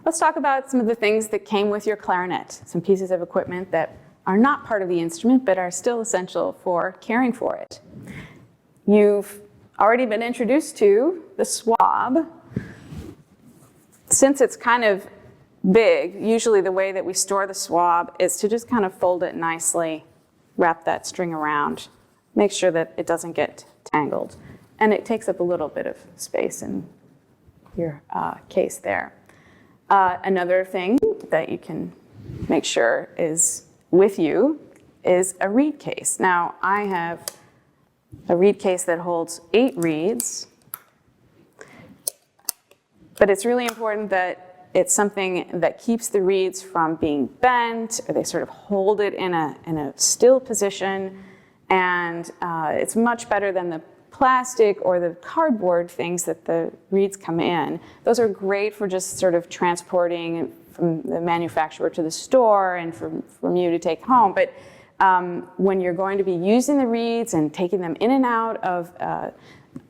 let's talk about some of the things that came with your clarinet, some pieces of equipment that are not part of the instrument but are still essential for caring for it. You've already been introduced to the swab. Since it's kind of big, usually the way that we store the swab is to just kind of fold it nicely, wrap that string around, make sure that it doesn't get tangled. And it takes up a little bit of space in your case there. Another thing that you can make sure is with you is a reed case. Now, I have a reed case that holds 8 reeds, but it's really important that it's something that keeps the reeds from being bent, or they sort of hold it in a still position, and it's much better than the plastic or the cardboard things that the reeds come in. Those are great for just sort of transporting from the manufacturer to the store and from you to take home. But when you're going to be using the reeds and taking them in and out of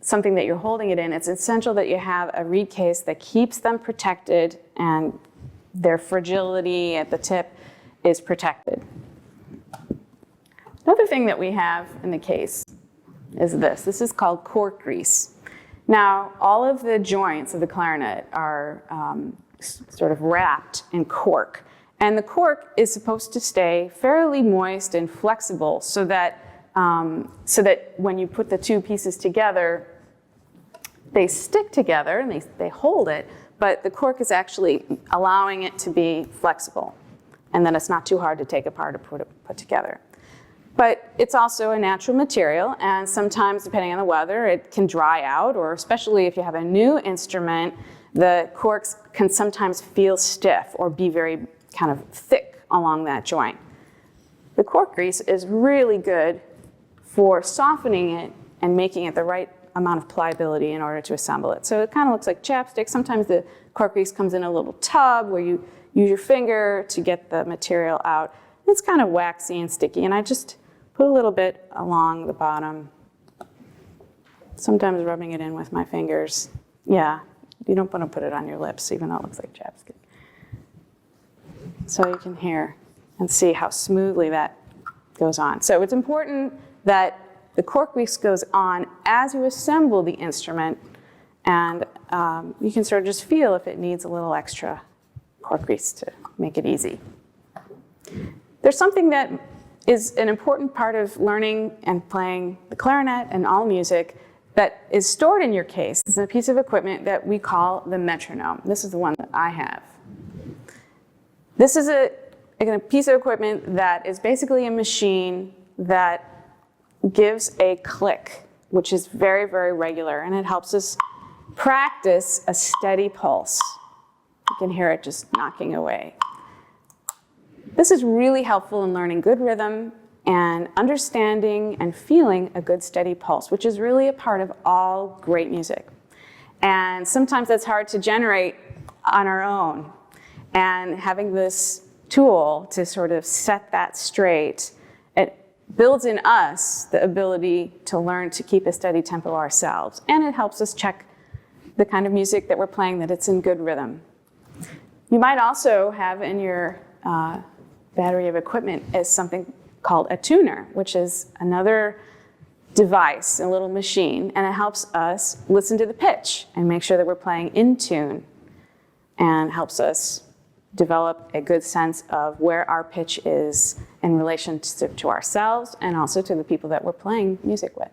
something that you're holding it in, it's essential that you have a reed case that keeps them protected and their fragility at the tip is protected. Another thing that we have in the case is this. This is called cork grease. Now, all of the joints of the clarinet are sort of wrapped in cork. And the cork is supposed to stay fairly moist and flexible so that when you put the two pieces together, they stick together and they hold it, but the cork is actually allowing it to be flexible, and then it's not too hard to take apart or put together. But it's also a natural material, and sometimes, depending on the weather, it can dry out, or especially if you have a new instrument, the corks can sometimes feel stiff or be very kind of thick along that joint. The cork grease is really good for softening it and making it the right amount of pliability in order to assemble it. So it kind of looks like chapstick. Sometimes the cork grease comes in a little tub where you use your finger to get the material out. It's kind of waxy and sticky, and I just put a little bit along the bottom, sometimes rubbing it in with my fingers. Yeah, you don't want to put it on your lips, even though it looks like chapstick. So you can hear and see how smoothly that goes on. So it's important that the cork grease goes on as you assemble the instrument, and you can sort of just feel if it needs a little extra cork grease to make it easy. There's something that is an important part of learning and playing the clarinet and all music that is stored in your case. It's a piece of equipment that we call the metronome. This is the one that I have. This is a piece of equipment that is basically a machine that gives a click, which is very, very regular, and it helps us practice a steady pulse. You can hear it just knocking away. This is really helpful in learning good rhythm and understanding and feeling a good steady pulse, which is really a part of all great music. And sometimes that's hard to generate on our own. And having this tool to sort of set that straight, it builds in us the ability to learn to keep a steady tempo ourselves. And it helps us check the kind of music that we're playing, that it's in good rhythm. You might also have in your battery of equipment is something called a tuner, which is another device, a little machine, and it helps us listen to the pitch and make sure that we're playing in tune, and helps us develop a good sense of where our pitch is in relation to ourselves and also to the people that we're playing music with.